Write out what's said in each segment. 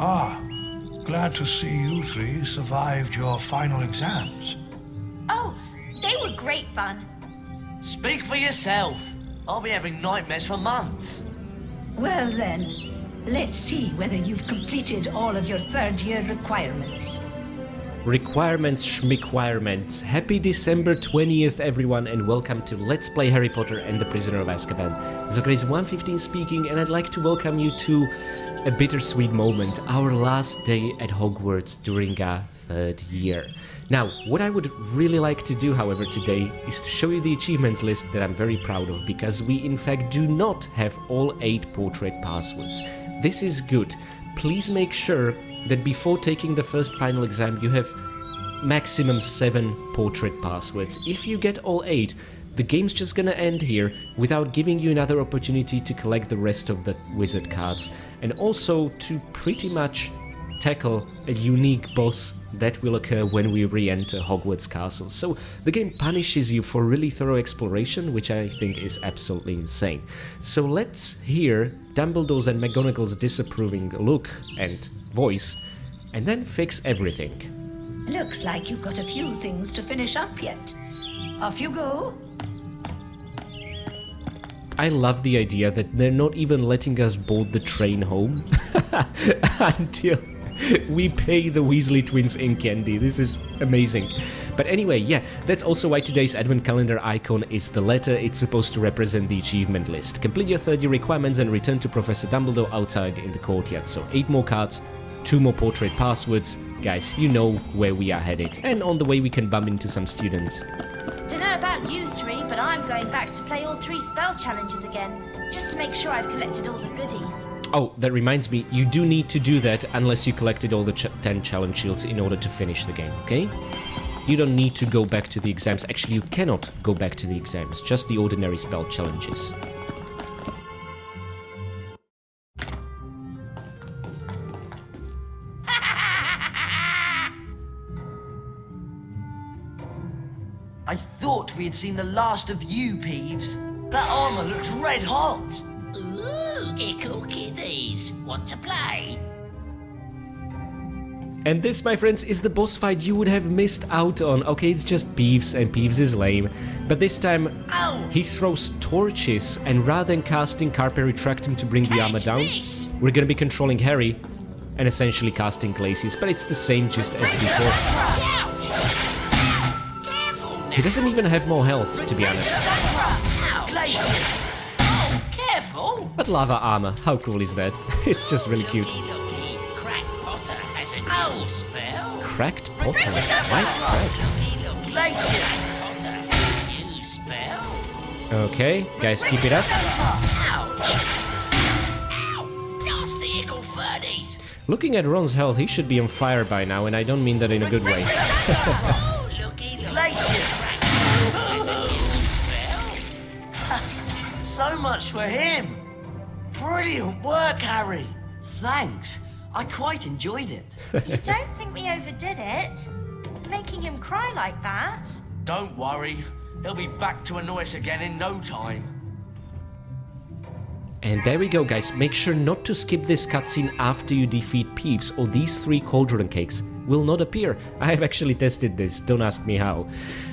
Ah, glad to see you three survived your final exams. Oh, they were great fun. Speak for yourself. I'll be having nightmares for months. Well then, let's see whether you've completed all of your third-year requirements. Requirements schmiquirements. Happy December 20th everyone, and welcome to Let's Play Harry Potter and the Prisoner of Azkaban. JokerAlex115 speaking, and I'd like to welcome you to a bittersweet moment, our last day at Hogwarts during our third year. Now, what I would really like to do, however, today is to show you the achievements list that I'm very proud of, because we in fact do not have all 8 portrait passwords. This is good. Please make sure that before taking the first final exam you have maximum 7 portrait passwords. If you get all 8, the game's just gonna end here without giving you another opportunity to collect the rest of the wizard cards, and also to pretty much tackle a unique boss that will occur when we re-enter Hogwarts Castle. So the game punishes you for really thorough exploration, which I think is absolutely insane. So let's hear Dumbledore's and McGonagall's disapproving look and voice, and then fix everything. Looks like you've got a few things to finish up yet. Off you go. I love the idea that they're not even letting us board the train home until we pay the Weasley twins in candy. This is amazing. But anyway, yeah, that's also why today's advent calendar icon is the letter. It's supposed to represent the achievement list. Complete your third-year requirements and return to Professor Dumbledore outside in the courtyard. So 8 more cards, 2 more portrait passwords. Guys, you know where we are headed. And on the way we can bump into some students. Dunno about you three, but I'm going back to play all 3 spell challenges again, just to make sure I've collected all the goodies. Oh, that reminds me, you do need to do that unless you collected all the 10 challenge shields in order to finish the game, okay? You don't need to go back to the exams. Actually, you cannot go back to the exams, just the ordinary spell challenges. I thought we had seen the last of you, Peeves. That armor looks red hot. Ooh, ickle kiddies. Want to play? And this, my friends, is the boss fight you would have missed out on. Okay, it's just Peeves, and Peeves is lame. But this time, he throws torches, and rather than casting Carpe Retractum to bring the armor down, we're gonna be controlling Harry and essentially casting Glacius, but it's the same just as before. He doesn't even have more health, to be honest. Oh, careful! But lava armor, how cool is that? It's just really cute. Looky, Cracked Potter has a new spell. Cracked Potter? Why cracked? Looky, Cracked Potter has a new spell. Okay, guys, keep it up. Ouch! Ow! Nasty ickle furdies! Looking at Ron's health, he should be on fire by now, and I don't mean that in a good way. Oh, looky, So much for him. Brilliant work, Harry. Thanks. I quite enjoyed it. You don't think we overdid it? Making him cry like that? Don't worry. He'll be back to annoy us again in no time. And there we go, guys. Make sure not to skip this cutscene after you defeat Peeves, or these 3 cauldron cakes will not appear. I have actually tested this, don't ask me how.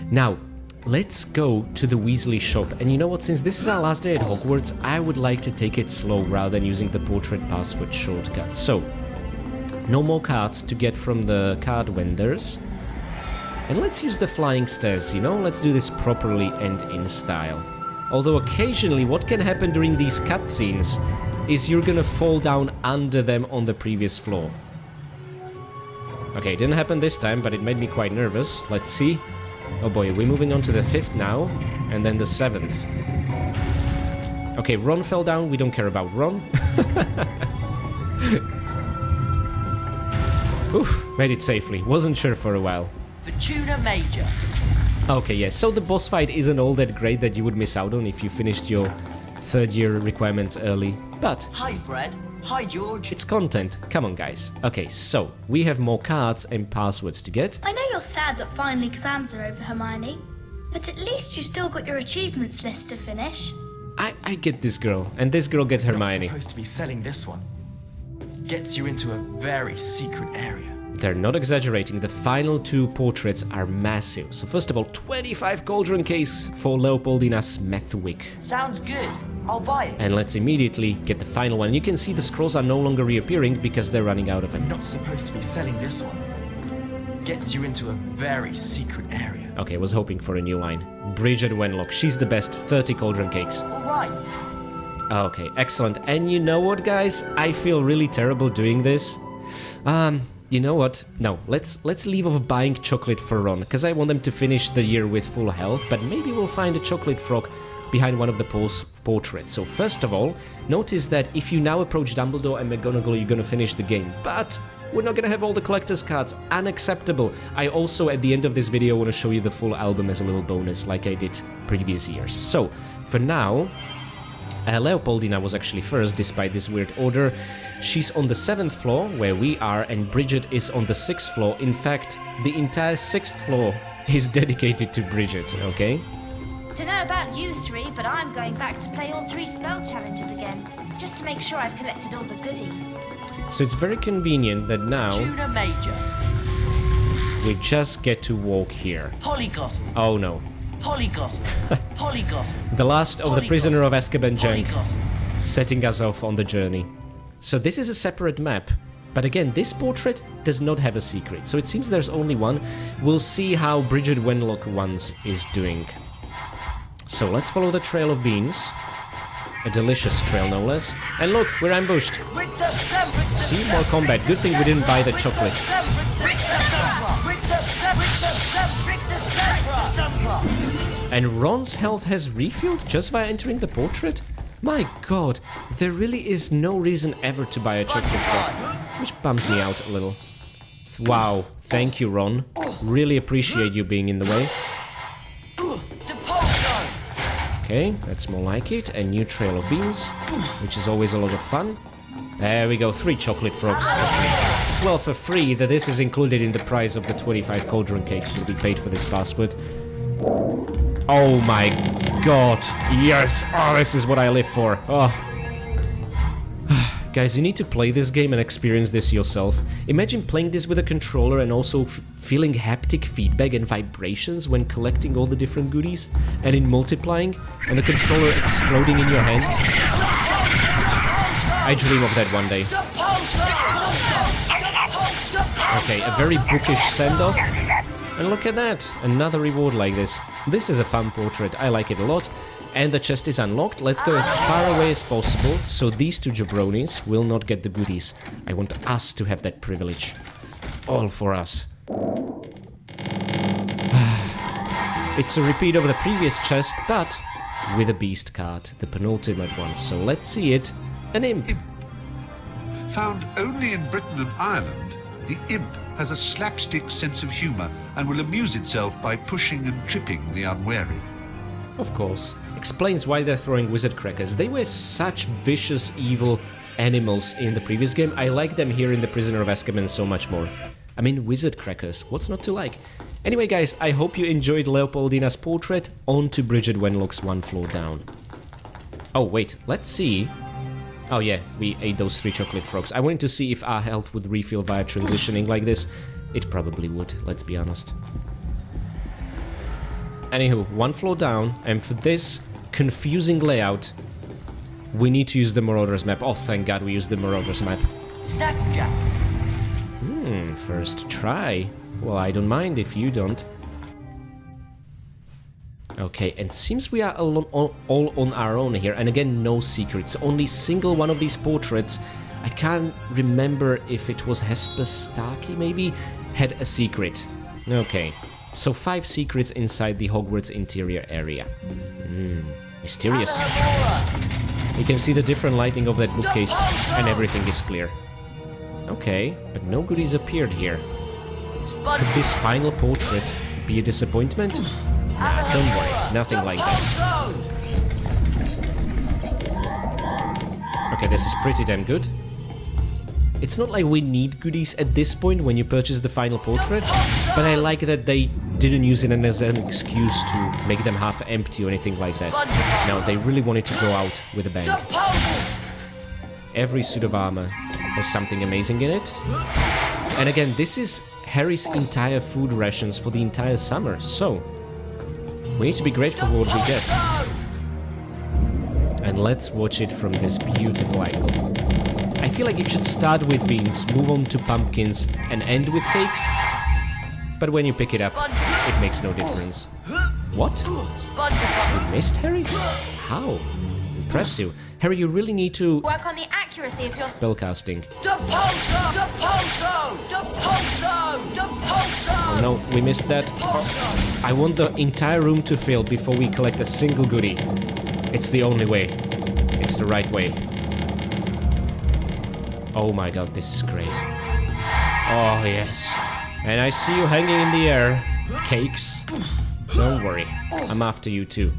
Now, let's go to the Weasley shop. And you know what, since this is our last day at Hogwarts, I would like to take it slow rather than using the portrait password shortcut. So, no more cards to get from the card vendors. And let's use the flying stairs, you know? Let's do this properly and in style. Although occasionally what can happen during these cutscenes is you're gonna fall down under them on the previous floor. Okay, it didn't happen this time, but it made me quite nervous. Let's see. Oh boy, we're moving on to the 5th now, and then the 7th. Okay, Ron fell down, we don't care about Ron. Oof, made it safely, wasn't sure for a while. Fortuna Major. Okay, yes, so the boss fight isn't all that great that you would miss out on if you finished your third-year requirements early, but... Hi, Fred. Hi, George. It's content, come on guys. Okay, so, we have more cards and passwords to get. I know you're sad that final exams are over, Hermione, but at least you still got your achievements list to finish. I get this girl, and this girl gets Hermione. You're supposed to be selling this one. Gets you into a very secret area. They're not exaggerating, the final two portraits are massive. So first of all, 25 cauldron cakes for Leopoldina Smethwyck. Sounds good. I'll buy it. And let's immediately get the final one. You can see the scrolls are no longer reappearing because they're running out of them. I'm not supposed to be selling this one. Gets you into a very secret area. Okay, I was hoping for a new line. Bridget Wenlock, she's the best, 30 cauldron cakes. Alright. Okay, excellent. And you know what, guys? I feel really terrible doing this. You know what? No, let's leave off buying chocolate for Ron, because I want them to finish the year with full health, but maybe we'll find a chocolate frog behind one of the portraits. So first of all, notice that if you now approach Dumbledore and McGonagall, you're gonna finish the game, but we're not gonna have all the collector's cards. Unacceptable. I also, at the end of this video, want to show you the full album as a little bonus, like I did previous years. So, for now, Leopoldina was actually first, despite this weird order. She's on the 7th floor, where we are, and Bridget is on the 6th floor. In fact, the entire 6th floor is dedicated to Bridget, okay? Don't know about you three, but I'm going back to play all 3 spell challenges again, just to make sure I've collected all the goodies. So it's very convenient that now Tuna Major. we just get to walk here. Polyglot. Oh no. Polyglot. Polyglot. The last of the Prisoner of Azkaban junk, Polyglot. setting us off on the journey. So this is a separate map, but again, this portrait does not have a secret, so it seems there's only one. We'll see how Bridget Wenlock one's is doing. So let's follow the trail of beans. A delicious trail, no less. And look, we're ambushed. See, more combat. Good thing we didn't buy the chocolate. And Ron's health has refilled just by entering the portrait? My god, there really is no reason ever to buy a chocolate frog, which bums me out a little. Wow, thank you, Ron. Really appreciate you being in the way. Okay, that's more like it. A new trail of beans, which is always a lot of fun. There we go, 3 chocolate frogs for free. Well, for free, that this is included in the price of the 25 cauldron cakes that we paid for this password. Oh my god, yes! Oh, this is what I live for. Oh. Guys, you need to play this game and experience this yourself. Imagine playing this with a controller and also feeling haptic feedback and vibrations when collecting all the different goodies, and in multiplying, and the controller exploding in your hands. I dream of that one day. Okay, a very bookish send-off. And look at that, another reward like this. This is a fun portrait, I like it a lot. And the chest is unlocked. Let's go as far away as possible, so these 2 jabronis will not get the goodies. I want us to have that privilege. All for us. It's a repeat of the previous chest, but with a beast card, the penultimate one. So let's see it. An imp. Found only in Britain and Ireland, the imp has a slapstick sense of humour and will amuse itself by pushing and tripping the unwary. Of course. Explains why they're throwing wizard crackers. They were such vicious, evil animals in the previous game. I like them here in the Prisoner of Azkaban so much more. I mean, wizard crackers, what's not to like? Anyway, guys, I hope you enjoyed Leopoldina's portrait. On to Bridget Wenlock's 1 floor down. Oh, wait, let's see. Oh yeah, we ate those 3 chocolate frogs. I wanted to see if our health would refill via transitioning like this. It probably would, let's be honest. Anywho, 1 floor down, and for this confusing layout, we need to use the Marauders map. Oh, thank God we used the Marauders map. Snapjack. First try. Well, I don't mind if you don't. Okay, and seems we are all on our own here, and again, no secrets. Only single one of these portraits, I can't remember if it was Hesper Starkey maybe, had a secret. Okay. So 5 secrets inside the Hogwarts interior area. Mysterious. You can see the different lighting of that bookcase, and everything is clear. Okay, but no goodies appeared here. Could this final portrait be a disappointment? Nah, don't worry, nothing like that. Okay, this is pretty damn good. It's not like we need goodies at this point when you purchase the final portrait, but I like that they didn't use it as an excuse to make them half empty or anything like that. No, they really wanted to go out with a bang. every suit of armor has something amazing in it. And again, this is Harry's entire food rations for the entire summer, so we need to be grateful for what we get. And let's watch it from this beautiful angle. I feel like it should start with beans, move on to pumpkins, and end with cakes. But when you pick it up, it makes no difference. What? You missed, Harry? How? Impressive. Harry, you really need to Work on the accuracy of your spellcasting. Depulso! Depulso! Depulso! Depulso! Oh no, we missed that. I want the entire room to fill before we collect a single goodie. It's the only way. It's the right way. Oh my god, this is great. Oh yes. And I see you hanging in the air. Cakes. Don't worry, I'm after you too.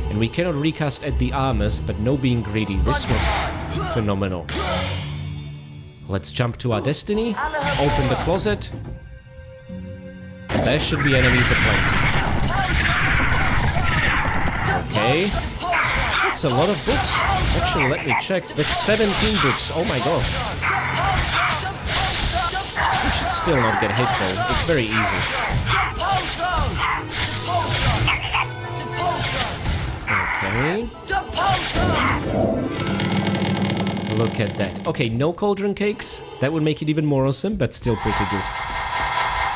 And we cannot recast at the armors, but no being greedy. This was phenomenal. Let's jump to our destiny. Open the closet. And there should be enemies aplenty. Okay. That's a lot of books. Actually, let me check. That's 17 books. Oh my god. We should still not get hit though. It's very easy. Okay. Look at that. Okay, no cauldron cakes. That would make it even more awesome, but still pretty good.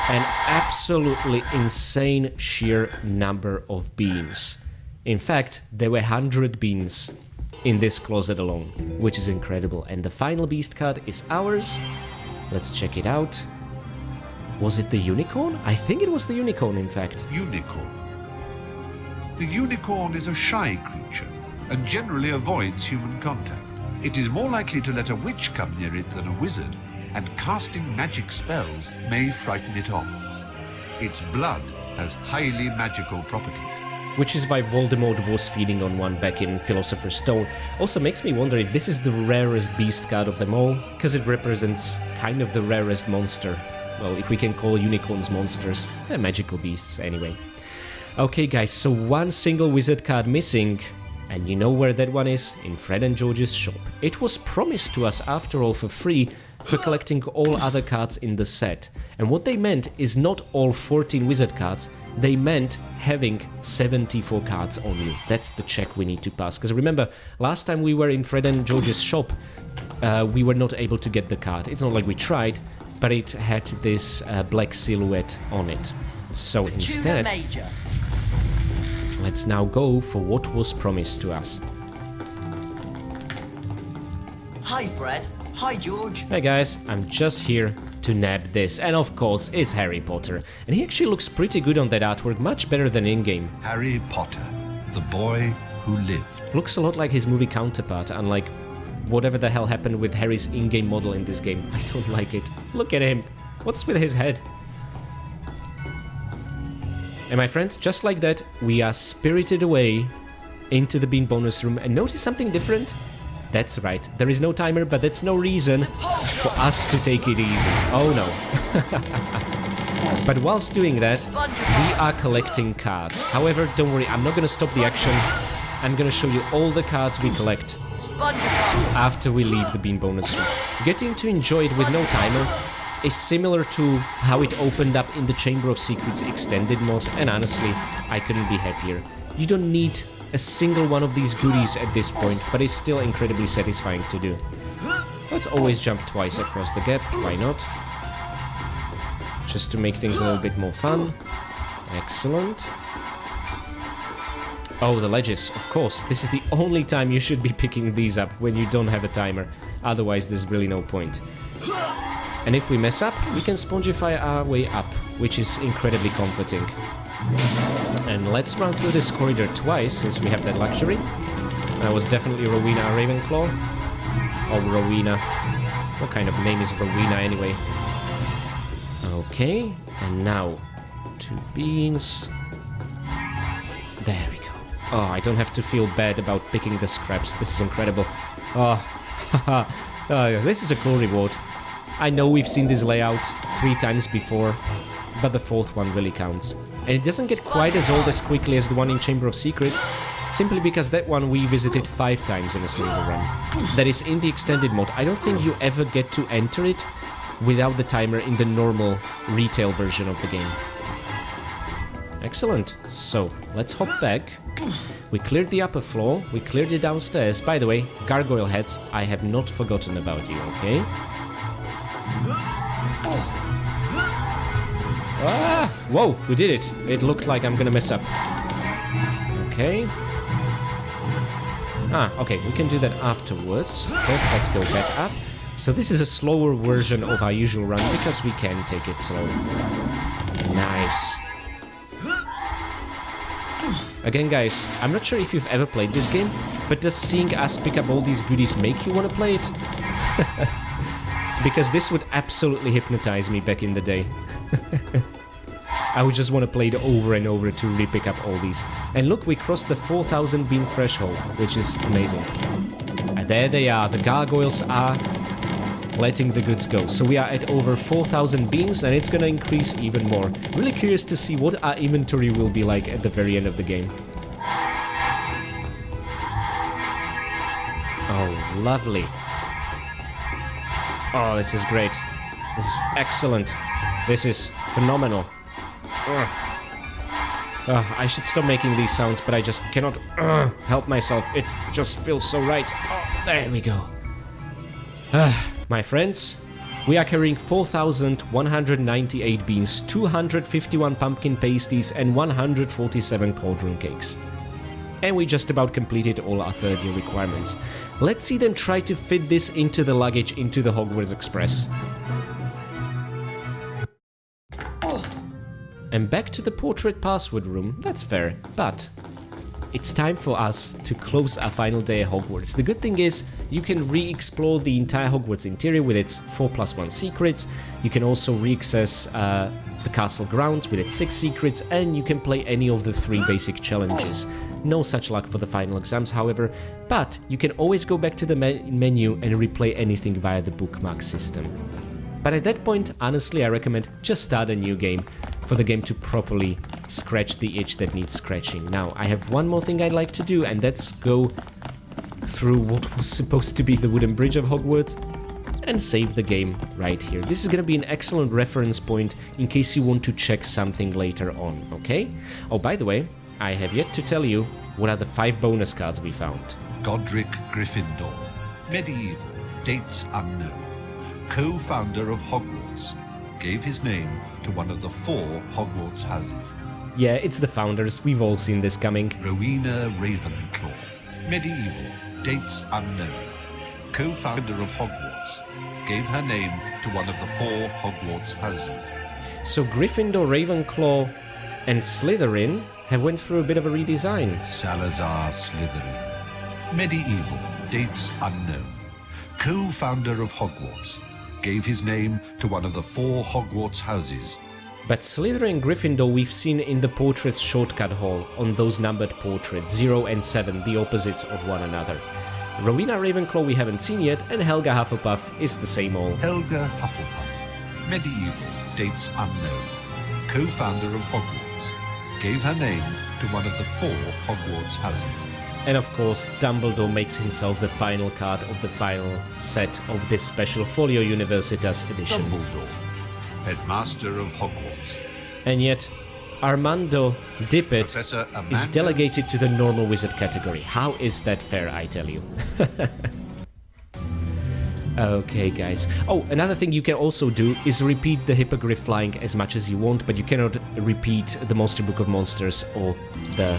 An absolutely insane sheer number of beans. In fact, there were 100 beans in this closet alone, which is incredible. And the final beast card is ours. Let's check it out. Was it the unicorn? I think it was the unicorn, in fact. Unicorn. The unicorn is a shy creature and generally avoids human contact. It is more likely to let a witch come near it than a wizard, and casting magic spells may frighten it off. Its blood has highly magical properties. Which is why Voldemort was feeding on one back in Philosopher's Stone. Also makes me wonder if this is the rarest beast card of them all, because it represents kind of the rarest monster. Well, if we can call unicorns monsters, they're magical beasts anyway. Okay guys, so one single wizard card missing, and you know where that one is? In Fred and George's shop. It was promised to us after all for free for collecting all other cards in the set. And what they meant is not all 14 wizard cards, they meant having 74 cards only. That's the check we need to pass. Because remember, last time we were in Fred and George's shop, we were not able to get the card. It's not like we tried, but it had this black silhouette on it. So instead, let's now go for what was promised to us. Hi, Fred. Hi, George. Hey guys, I'm just here to nab this, and of course it's Harry Potter. And he actually looks pretty good on that artwork, much better than in-game. Harry Potter, the boy who lived. Looks a lot like his movie counterpart, unlike whatever the hell happened with Harry's in-game model in this game. I don't like it. Look at him. What's with his head? And my friends, just like that, we are spirited away into the bean bonus room, and notice something different? That's right, there is no timer, but that's no reason for us to take it easy. Oh no. But whilst doing that, we are collecting cards. However, don't worry, I'm not gonna stop the action. I'm gonna show you all the cards we collect after we leave the bean bonus room. Getting to enjoy it with no timer is similar to how it opened up in the Chamber of Secrets extended mod, and honestly, I couldn't be happier. You don't need a single one of these goodies at this point, but it's still incredibly satisfying to do. Let's always jump twice across the gap, why not? Just to make things a little bit more fun. Excellent. Oh, the ledges, of course. This is the only time you should be picking these up, when you don't have a timer. Otherwise, there's really no point. And if we mess up, we can spongify our way up, which is incredibly comforting. And let's run through this corridor twice, since we have that luxury. That was definitely Rowena Ravenclaw. Or Rowena. What kind of name is Rowena anyway? Okay, and now 2 beans. There we go. Oh, I don't have to feel bad about picking the scraps. This is incredible. Oh, haha. Oh, this is a cool reward. I know we've seen this layout 3 times before, but the 4th one really counts. And it doesn't get quite as old as quickly as the one in Chamber of Secrets, simply because that one we visited 5 times in a single run. That is in the extended mode. I don't think you ever get to enter it without the timer in the normal retail version of the game. Excellent. So, let's hop back. We cleared the upper floor, we cleared the downstairs. By the way, gargoyle heads, I have not forgotten about you, okay? Ah! Whoa, we did it. It looked like I'm gonna mess up. Okay. Ah, okay, we can do that afterwards. First, let's go back up. So this is a slower version of our usual run because we can take it slow. Nice. Again, guys, I'm not sure if you've ever played this game, but does seeing us pick up all these goodies make you want to play it? Because this would absolutely hypnotize me back in the day. I would just want to play it over and over to re-pick up all these. And look, we crossed the 4,000 bean threshold, which is amazing. And there they are, the gargoyles are letting the goods go. So we are at over 4,000 beans and it's gonna increase even more. Really curious to see what our inventory will be like at the very end of the game. Oh, lovely. Oh, this is great. This is excellent. This is phenomenal. I should stop making these sounds, but I just cannot help myself. It just feels so right. Oh, there we go. My friends, we are carrying 4,198 beans, 251 pumpkin pasties, and 147 cauldron cakes. And we just about completed all our third year requirements. Let's see them try to fit this into the luggage into the Hogwarts Express. And back to the portrait password room, that's fair, but it's time for us to close our final day at Hogwarts. The good thing is, you can re-explore the entire Hogwarts interior with its 4+1 secrets, you can also re-access the castle grounds with its 6 secrets, and you can play any of the 3 basic challenges. No such luck for the final exams, however, but you can always go back to the menu and replay anything via the bookmark system. But at that point, honestly, I recommend just start a new game for the game to properly scratch the itch that needs scratching. Now, I have one more thing I'd like to do, and that's go through what was supposed to be the wooden bridge of Hogwarts and save the game right here. This is going to be an excellent reference point in case you want to check something later on, okay? Oh, by the way, I have yet to tell you what are the 5 bonus cards we found. Godric Gryffindor. Medieval. Dates unknown. Co-founder of Hogwarts. Gave his name to one of the 4 Hogwarts houses. Yeah, it's the founders. We've all seen this coming. Rowena Ravenclaw. Medieval. Dates unknown. Co-founder of Hogwarts. Gave her name to one of the 4 Hogwarts houses. So Gryffindor, Ravenclaw, and Slytherin have went through a bit of a redesign. Salazar Slytherin. Medieval. Dates unknown. Co-founder of Hogwarts. Gave his name to one of the 4 Hogwarts houses. But Slytherin and Gryffindor we've seen in the portraits shortcut hall on those numbered portraits, 0 and 7, the opposites of one another. Rowena Ravenclaw we haven't seen yet, and Helga Hufflepuff is the same old. Helga Hufflepuff. Medieval. Dates unknown. Co-founder of Hogwarts. Gave her name to one of the 4 Hogwarts houses. And of course, Dumbledore makes himself the final card of the final set of this special Folio Universitas edition. Dumbledore. Headmaster of Hogwarts. And yet, Armando Dippet Professor Amanda is delegated to the normal wizard category. How is that fair, I tell you? Okay, guys. Oh, another thing you can also do is repeat the Hippogriff flying as much as you want, but you cannot repeat the Monster Book of Monsters or the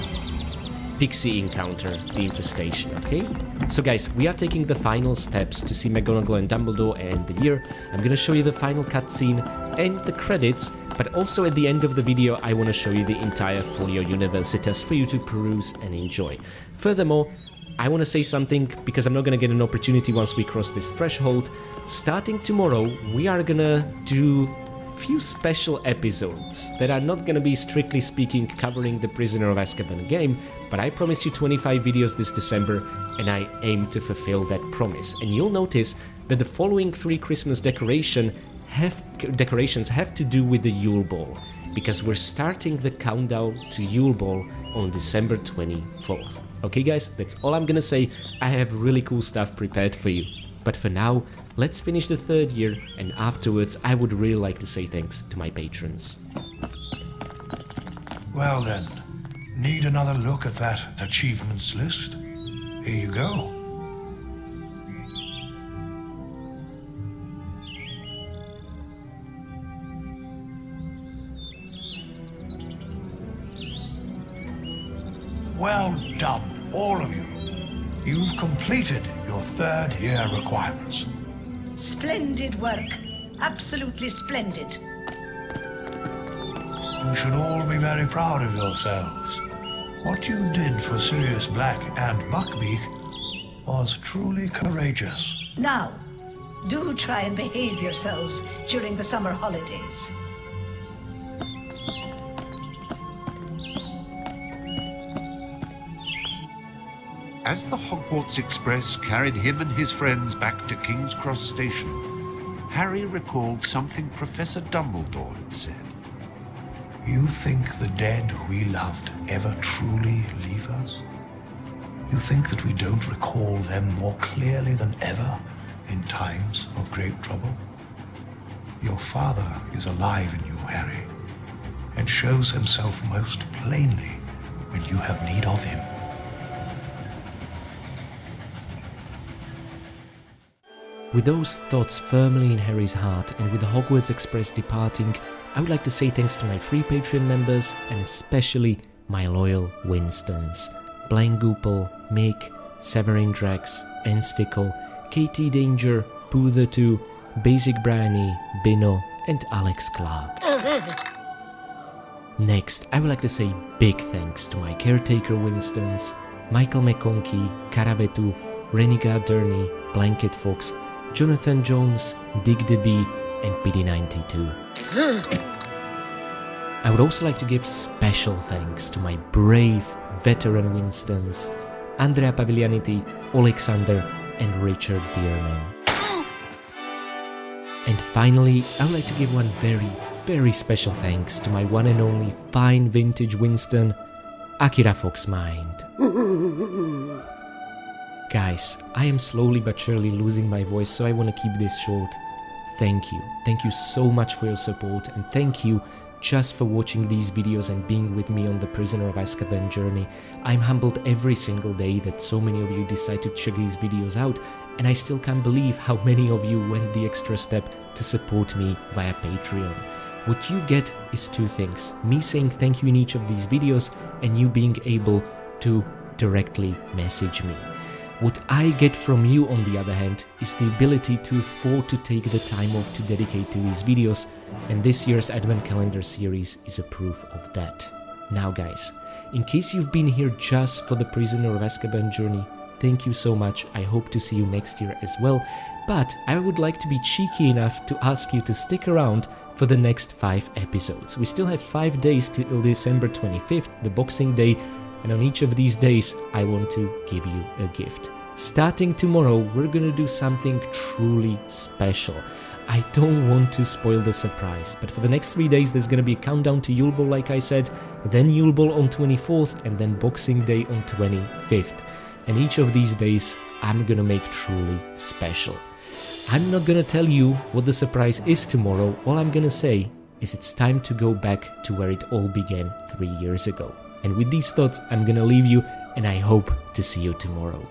Pixie encounter, the infestation, okay? So guys, we are taking the final steps to see McGonagall and Dumbledore and the year. I'm gonna show you the final cutscene and the credits, but also at the end of the video I want to show you the entire Folio Universitas for you to peruse and enjoy. Furthermore, I want to say something because I'm not gonna get an opportunity once we cross this threshold. Starting tomorrow, we are gonna do few special episodes that are not gonna be strictly speaking covering the Prisoner of Azkaban game, but I promised you 25 videos this December and I aim to fulfill that promise. And you'll notice that the following 3 Christmas decorations have to do with the Yule Ball, because we're starting the countdown to Yule Ball on December 24th. Okay guys, that's all I'm gonna say. I have really cool stuff prepared for you. But for now, let's finish the 3rd year, and afterwards I would really like to say thanks to my patrons. Well then, need another look at that achievements list? Here you go. Well done, all of you. You've completed your 3rd year requirements. Splendid work. Absolutely splendid. You should all be very proud of yourselves. What you did for Sirius Black and Buckbeak was truly courageous. Now, do try and behave yourselves during the summer holidays. As the Hogwarts Express carried him and his friends back to King's Cross Station, Harry recalled something Professor Dumbledore had said. You think the dead we loved ever truly leave us? You think that we don't recall them more clearly than ever in times of great trouble? Your father is alive in you, Harry, and shows himself most plainly when you have need of him. With those thoughts firmly in Harry's heart, and with the Hogwarts Express departing, I would like to say thanks to my free Patreon members, and especially my loyal Winstons. Blaine Goopel, Mick, Severin Drax, Enstickle, KT Danger, Pooh2, Basic Brownie, Bino, and Alex Clark. Next, I would like to say big thanks to my caretaker Winstons, Michael McConkey, Karavetu, Renegade Durney, Blanket Fox, Jonathan Jones, Dig the Bee, and PD92. I would also like to give special thanks to my brave veteran Winstons, Andrea Paviglianiti, Alexander, and Richard Dearman. And finally, I would like to give one very special thanks to my one and only fine vintage Winston, Akira Foxmind. Guys, I am slowly but surely losing my voice, so I want to keep this short. Thank you. Thank you so much for your support, and thank you just for watching these videos and being with me on the Prisoner of Azkaban journey. I'm humbled every single day that so many of you decide to check these videos out, and I still can't believe how many of you went the extra step to support me via Patreon. What you get is two things: me saying thank you in each of these videos, and you being able to directly message me. What I get from you, on the other hand, is the ability to afford to take the time off to dedicate to these videos, and this year's Advent Calendar series is a proof of that. Now guys, in case you've been here just for the Prisoner of Azkaban journey, thank you so much. I hope to see you next year as well, but I would like to be cheeky enough to ask you to stick around for the next 5 episodes. We still have 5 days till December 25th, the Boxing Day, and on each of these days I want to give you a gift. Starting tomorrow, we're gonna do something truly special. I don't want to spoil the surprise, but for the next 3 days there's gonna be a countdown to Yule Ball, like I said, then Yule Ball on 24th, and then Boxing Day on 25th. And each of these days I'm gonna make truly special. I'm not gonna tell you what the surprise is tomorrow. All I'm gonna say is it's time to go back to where it all began 3 years ago. And with these thoughts, I'm gonna leave you, and I hope to see you tomorrow.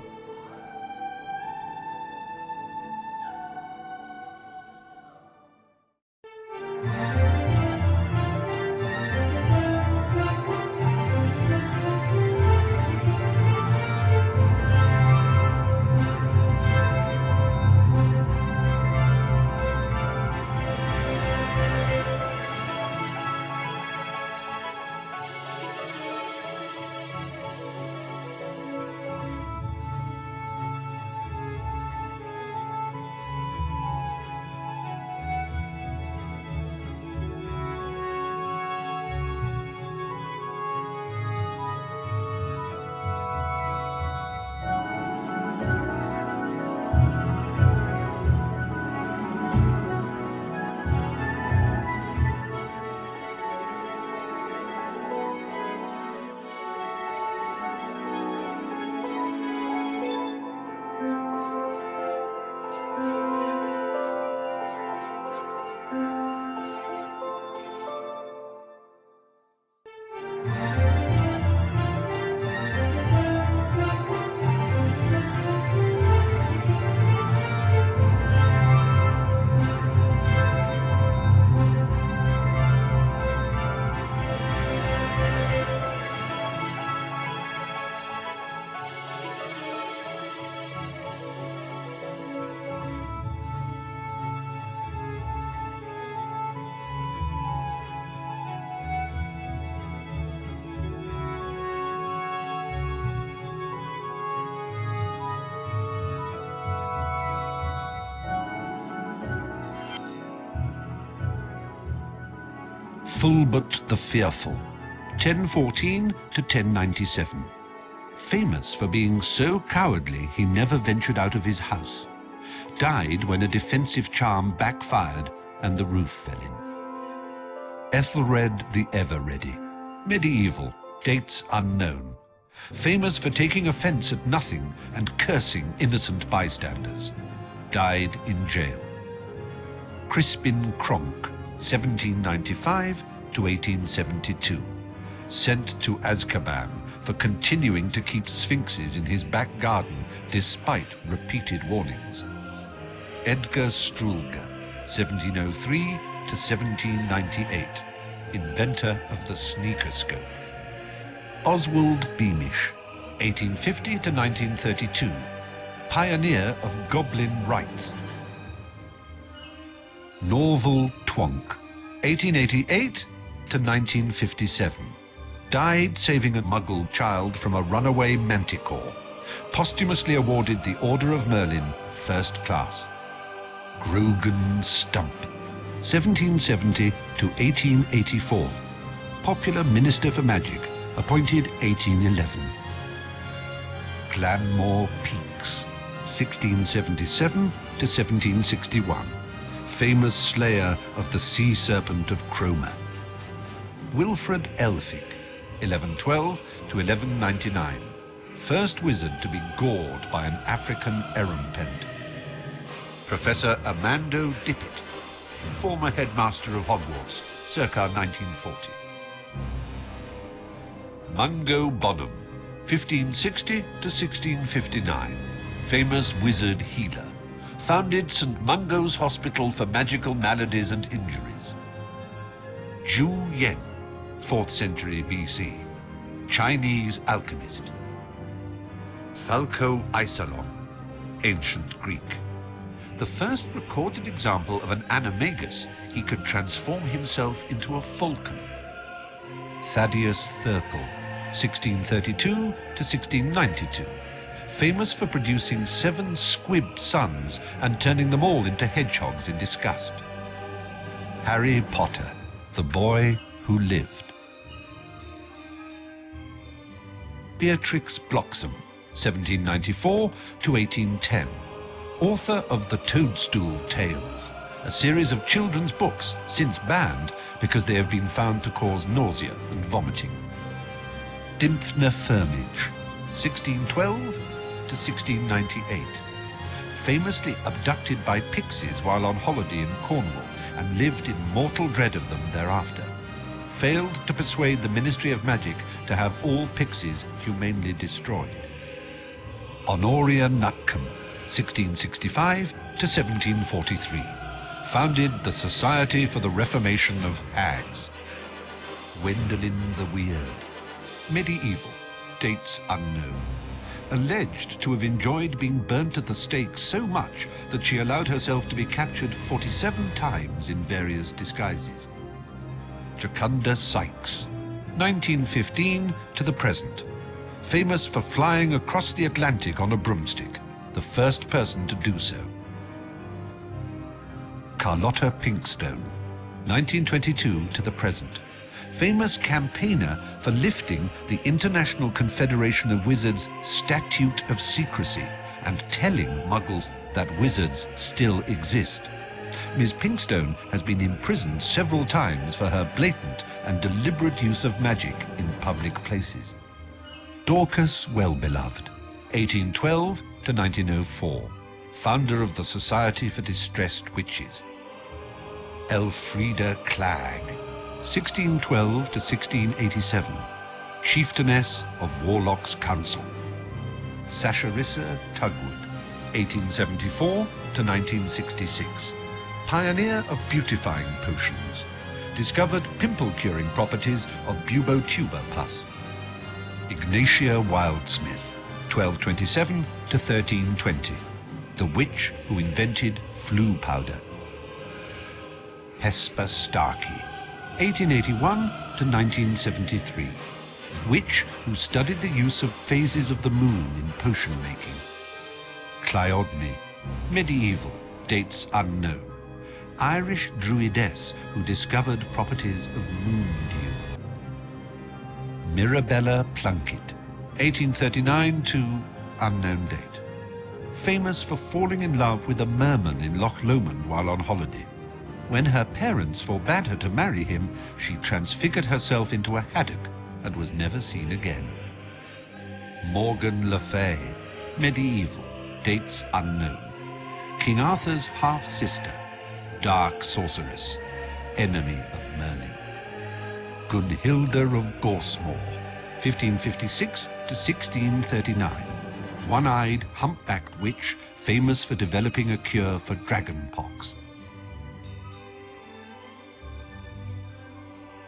Fulbert the Fearful, 1014 to 1097. Famous for being so cowardly he never ventured out of his house. Died when a defensive charm backfired and the roof fell in. Ethelred the Ever-Ready, medieval, dates unknown. Famous for taking offense at nothing and cursing innocent bystanders. Died in jail. Crispin Cronk, 1795 to 1872. Sent to Azkaban for continuing to keep sphinxes in his back garden despite repeated warnings. Edgar Strulga, 1703 to 1798. Inventor of the sneaker scope. Oswald Beamish, 1850 to 1932. Pioneer of goblin rites. Norval Twonk, 1888 to 1957. Died saving a Muggle child from a runaway manticore. Posthumously awarded the Order of Merlin, First Class. Grogan Stump, 1770 to 1884. Popular Minister for Magic, appointed 1811. Glanmore Peaks, 1677 to 1761. Famous slayer of the sea serpent of Cromer. Wilfred Elphick, 1112 to 1199. First wizard to be gored by an African erumpent. Professor Amando Dippet, former headmaster of Hogwarts, circa 1940. Mungo Bonham, 1560 to 1659. Famous wizard healer. Founded St. Mungo's Hospital for Magical Maladies and Injuries. Zhu Yen, 4th century BC. Chinese alchemist. Falco Isolon, ancient Greek. The first recorded example of an animagus, he could transform himself into a falcon. Thaddeus Thurtle, 1632 to 1692. Famous for producing 7 squibbed sons and turning them all into hedgehogs in disgust. Harry Potter, the boy who lived. Beatrix Bloxham, 1794 to 1810. Author of The Toadstool Tales, a series of children's books since banned because they have been found to cause nausea and vomiting. Dymphna Firmage, 1612 to 1698. Famously abducted by pixies while on holiday in Cornwall and lived in mortal dread of them thereafter. Failed to persuade the Ministry of Magic to have all pixies humanely destroyed. Honoria Nutcombe, 1665 to 1743. Founded the Society for the Reformation of Hags. Gwendolen the Weird, medieval, dates unknown. Alleged to have enjoyed being burnt at the stake so much that she allowed herself to be captured 47 times in various disguises. Jocunda Sykes, 1915 to the present. Famous for flying across the Atlantic on a broomstick, the first person to do so. Carlotta Pinkstone, 1922 to the present. Famous campaigner for lifting the International Confederation of Wizards' Statute of Secrecy and telling Muggles that wizards still exist. Ms. Pinkstone has been imprisoned several times for her blatant and deliberate use of magic in public places. Dorcas Wellbeloved, 1812 to 1904, founder of the Society for Distressed Witches. Elfrida Clegg, 1612 to 1687, chieftainess of Warlock's Council. Sasharissa Tugwood, 1874 to 1966, pioneer of beautifying potions. Discovered pimple-curing properties of Bubotuber Plus. Ignatia Wildsmith, 1227 to 1320, the witch who invented flu powder. Hesper Starkey, 1881 to 1973, witch who studied the use of phases of the moon in potion making. Cleodne, medieval, dates unknown. Irish druidess who discovered properties of moon dew. Mirabella Plunkett, 1839 to unknown date. Famous for falling in love with a merman in Loch Lomond while on holiday. When her parents forbade her to marry him, she transfigured herself into a haddock and was never seen again. Morgan Le Fay, medieval, dates unknown. King Arthur's half-sister, dark sorceress, enemy of Merlin. Gunhilda of Gorsmore, 1556 to 1639. One-eyed, humpbacked witch, famous for developing a cure for dragon pox.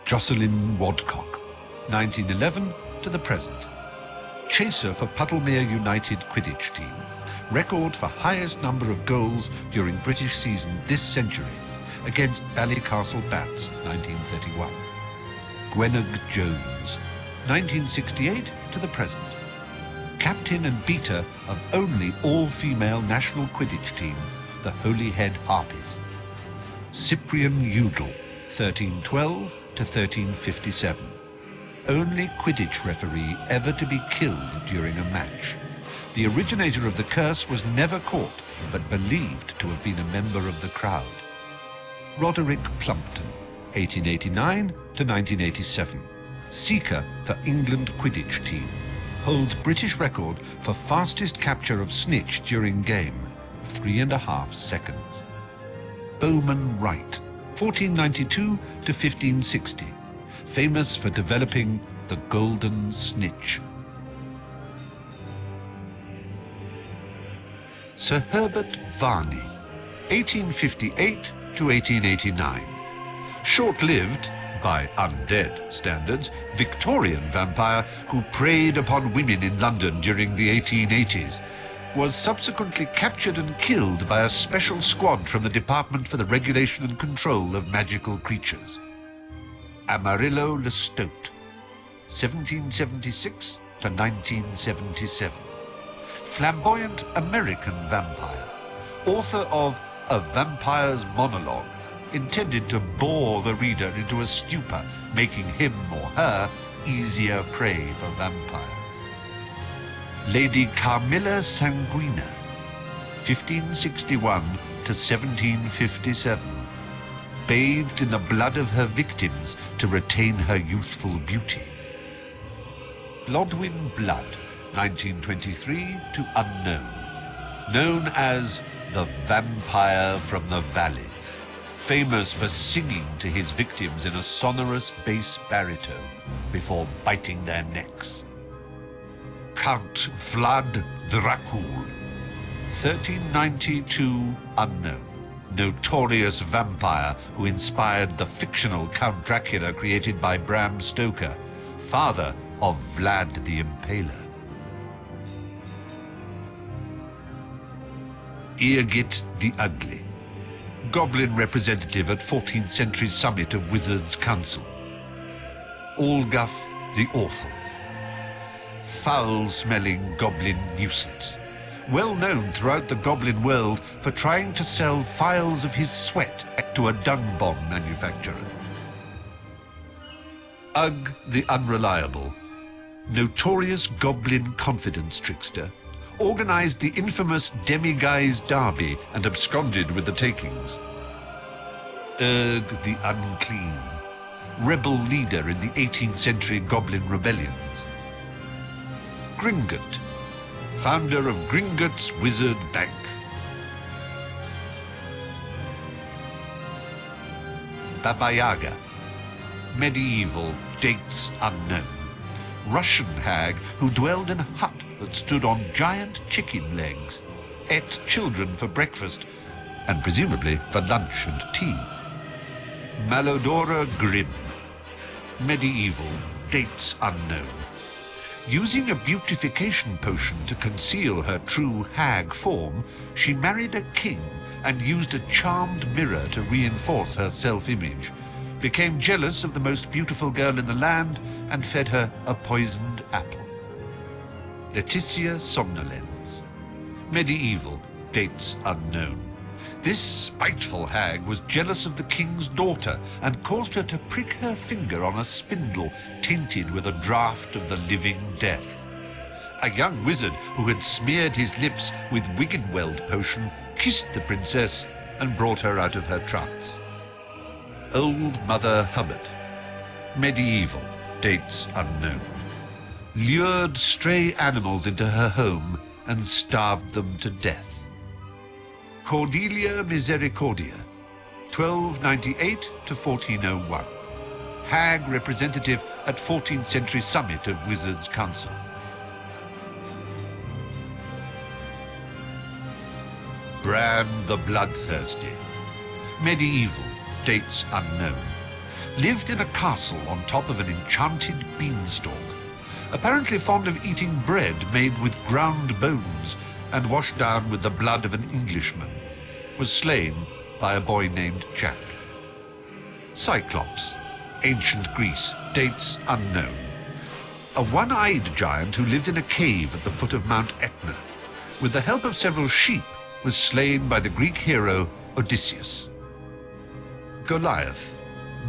Jocelyn Wadcock, 1911 to the present. Chaser for Puddlemere United Quidditch team. Record for highest number of goals during British season this century against Ballycastle Bats, 1931. Gwennog Jones, 1968 to the present. Captain and beater of only all-female national Quidditch team, the Holyhead Harpies. Cyprian Udall, 1312 to 1357. Only Quidditch referee ever to be killed during a match. The originator of the curse was never caught, but believed to have been a member of the crowd. Roderick Plumpton, 1889 to 1987. Seeker for England Quidditch team. Holds British record for fastest capture of snitch during game, 3.5 seconds. Bowman Wright, 1492 to 1560. Famous for developing the golden snitch. Sir Herbert Varney, 1858 to 1889. Short-lived, by undead standards, Victorian vampire who preyed upon women in London during the 1880s, was subsequently captured and killed by a special squad from the Department for the Regulation and Control of Magical Creatures. Amarillo Lestote, 1776 to 1977. Flamboyant American vampire, author of A Vampire's Monologue, intended to bore the reader into a stupor, making him or her easier prey for vampires. Lady Carmilla Sanguina, 1561 to 1757, bathed in the blood of her victims to retain her youthful beauty. Blodwyn Blood, 1923 to unknown, known as the Vampire from the Valleys, famous for singing to his victims in a sonorous bass baritone before biting their necks. Count Vlad Dracul, 1392 unknown, notorious vampire who inspired the fictional Count Dracula created by Bram Stoker, father of Vlad the Impaler. Eargit the Ugly, goblin representative at 14th century summit of Wizards' Council. Olguff the Awful, foul-smelling goblin nuisance, well known throughout the goblin world for trying to sell phials of his sweat to a dung bomb manufacturer. Ugg the Unreliable, notorious goblin confidence trickster, organized the infamous Demiguise Derby and absconded with the takings. Urg the Unclean, rebel leader in the 18th century goblin rebellions. Gringotts, founder of Gringotts Wizard Bank. Baba Yaga, medieval, dates unknown. Russian hag who dwelled in a hut that stood on giant chicken legs, ate children for breakfast, and presumably for lunch and tea. Malodora Grimm, medieval, dates unknown. Using a beautification potion to conceal her true hag form, she married a king and used a charmed mirror to reinforce her self-image, became jealous of the most beautiful girl in the land, and fed her a poisoned apple. Laetitia Somnolens, medieval, dates unknown. This spiteful hag was jealous of the king's daughter and caused her to prick her finger on a spindle tainted with a draught of the living death. A young wizard who had smeared his lips with Wiggenweld potion kissed the princess and brought her out of her trance. Old Mother Hubbard. Medieval. Dates unknown. Lured stray animals into her home and starved them to death. Cordelia Misericordia, 1298 to 1401. Hag representative at 14th century summit of Wizards' Council. Bran the Bloodthirsty. Medieval, dates unknown. Lived in a castle on top of an enchanted beanstalk. Apparently fond of eating bread made with ground bones and washed down with the blood of an Englishman. Was slain by a boy named Jack. Cyclops. Ancient Greece, dates unknown. A one-eyed giant who lived in a cave at the foot of Mount Etna. With the help of several sheep, was slain by the Greek hero Odysseus. Goliath.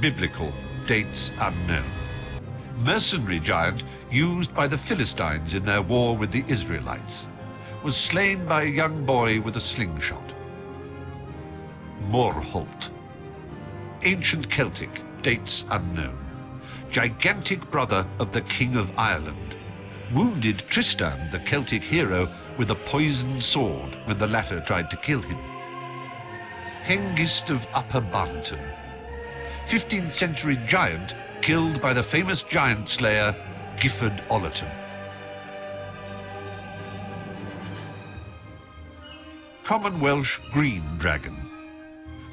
Biblical, dates unknown. Mercenary giant used by the Philistines in their war with the Israelites. Was slain by a young boy with a slingshot. Morholt. Ancient Celtic, dates unknown. Gigantic brother of the King of Ireland. Wounded Tristan, the Celtic hero, with a poisoned sword when the latter tried to kill him. Hengist of Upper Barnton. 15th century giant killed by the famous giant slayer Gifford Ollerton. Common Welsh green dragon.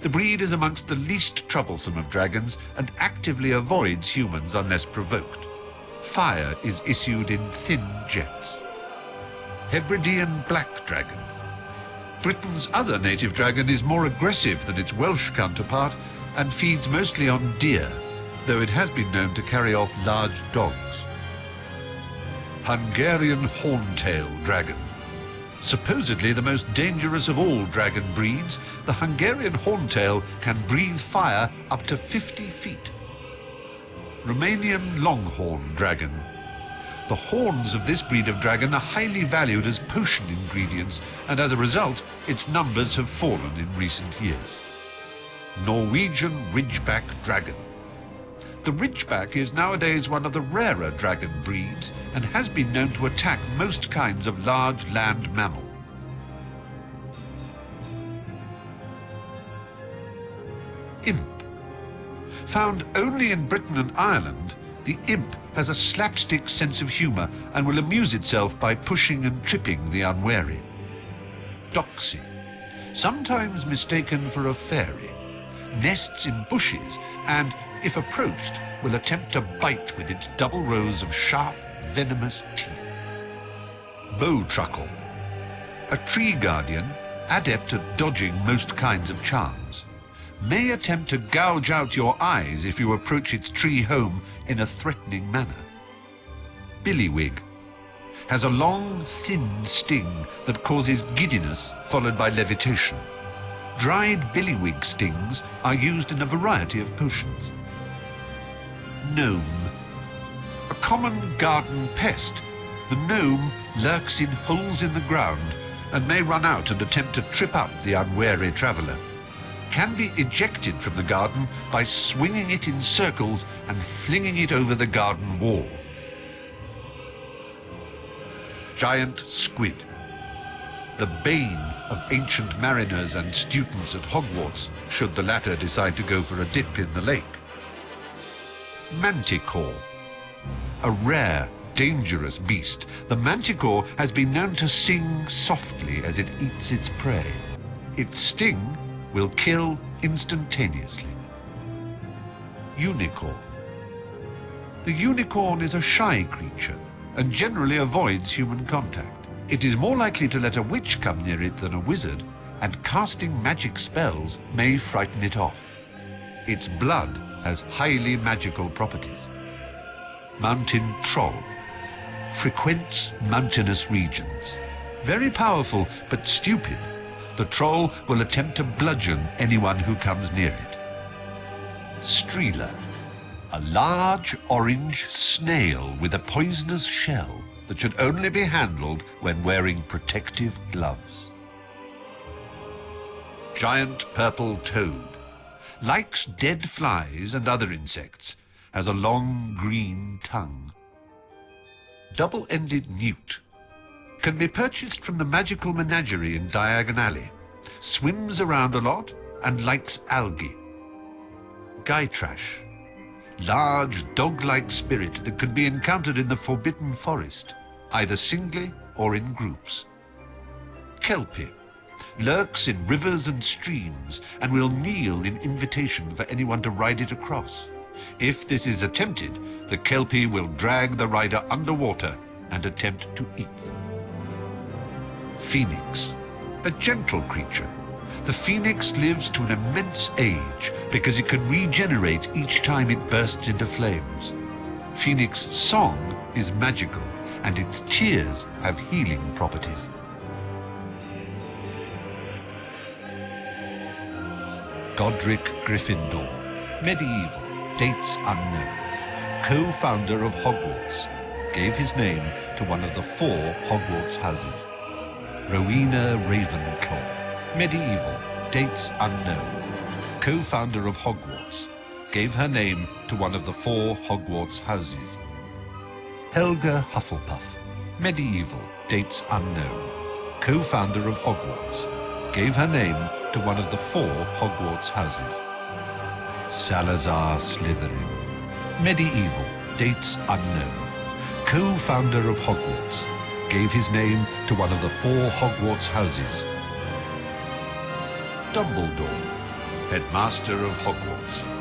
The breed is amongst the least troublesome of dragons and actively avoids humans unless provoked. Fire is issued in thin jets. Hebridean black dragon. Britain's other native dragon is more aggressive than its Welsh counterpart and feeds mostly on deer, though it has been known to carry off large dogs. Hungarian horntail dragon. Supposedly the most dangerous of all dragon breeds, the Hungarian horntail can breathe fire up to 50 feet. Romanian longhorn dragon. The horns of this breed of dragon are highly valued as potion ingredients, and as a result, its numbers have fallen in recent years. Norwegian ridgeback dragon. The ridgeback is nowadays one of the rarer dragon breeds and has been known to attack most kinds of large land mammal. Imp. Found only in Britain and Ireland, the imp has a slapstick sense of humour and will amuse itself by pushing and tripping the unwary. Doxy. Sometimes mistaken for a fairy. Nests in bushes and, if approached, will attempt to bite with its double rows of sharp, venomous teeth. Bowtruckle. A tree guardian, adept at dodging most kinds of charms. May attempt to gouge out your eyes if you approach its tree home in a threatening manner. Billywig. Has a long, thin sting that causes giddiness followed by levitation. Dried billywig stings are used in a variety of potions. Gnome. A common garden pest, the gnome lurks in holes in the ground and may run out and attempt to trip up the unwary traveller. Can be ejected from the garden by swinging it in circles and flinging it over the garden wall. Giant squid. The bane of ancient mariners and students at Hogwarts, should the latter decide to go for a dip in the lake. Manticore. A rare, dangerous beast, the manticore has been known to sing softly as it eats its prey. Its sting will kill instantaneously. Unicorn. The unicorn is a shy creature and generally avoids human contact. It is more likely to let a witch come near it than a wizard, and casting magic spells may frighten it off. Its blood has highly magical properties. Mountain troll. Frequents mountainous regions. Very powerful but stupid. The troll will attempt to bludgeon anyone who comes near it. Streeler. A large orange snail with a poisonous shell that should only be handled when wearing protective gloves. Giant purple toad. Likes dead flies and other insects. Has a long green tongue. Double-ended newt. Can be purchased from the magical menagerie in Diagon Alley. Swims around a lot and likes algae. Gytrash. Large dog-like spirit that can be encountered in the Forbidden Forest, either singly or in groups. Kelpie. Lurks in rivers and streams and will kneel in invitation for anyone to ride it across. If this is attempted, the Kelpie will drag the rider underwater and attempt to eat them. Phoenix. A gentle creature. The phoenix lives to an immense age because it can regenerate each time it bursts into flames. Phoenix song is magical and its tears have healing properties. Godric Gryffindor. Medieval. Dates unknown. Co-founder of Hogwarts. Gave his name to one of the 4 Hogwarts houses. Rowena Ravenclaw. Medieval. Dates unknown. Co-founder of Hogwarts. Gave her name to one of the 4 Hogwarts houses. Helga Hufflepuff. Medieval. Dates unknown. Co-founder of Hogwarts. Gave her name to one of the 4 Hogwarts houses. Salazar Slytherin. Medieval. Dates unknown. Co-founder of Hogwarts. Gave his name to one of the 4 Hogwarts houses. Dumbledore. Headmaster of Hogwarts.